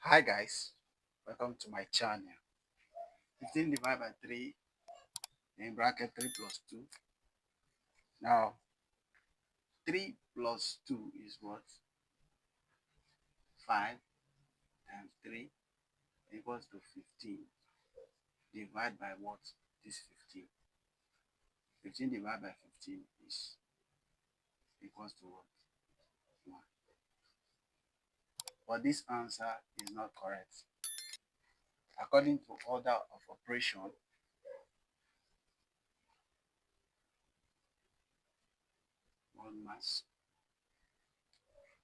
Hi guys, welcome to my channel. 15 divided by 3 in bracket 3 plus 2. Now 3 plus 2 is what? 5 times 3 equals to 15. Divide by what? This 15. 15 divided by 15 is equals to what? 1. But this answer is not correct. According to order of operation, BODMAS,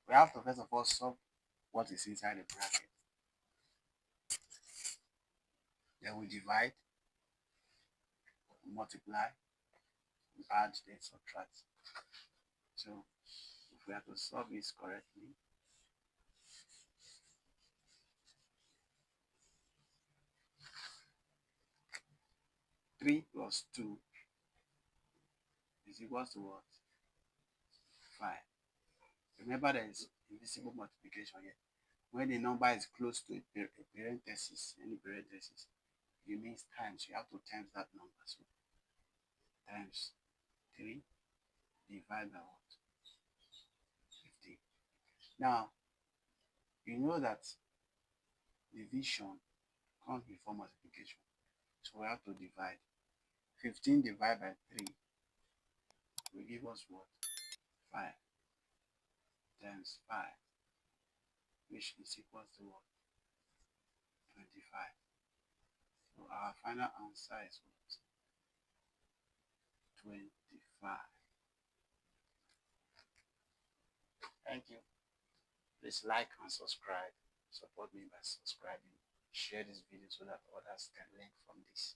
we have to first of all solve what is inside the bracket. Then we divide, multiply, add, then subtract. So if we have to solve this correctly, 3 plus 2 is equal to what? 5. Remember there is invisible multiplication here. When the number is close to a parenthesis, any parenthesis, it means times. You have to times that number. So times 3 divided by what? 15. Now, you know that division comes before multiplication. So we have to divide. 15 divided by 3 will give us what? 5 times 5, which is equal to what? 25. So our final answer is what? 25. Thank you. Please like and subscribe. Support me by subscribing. Share this video so that others can learn from this.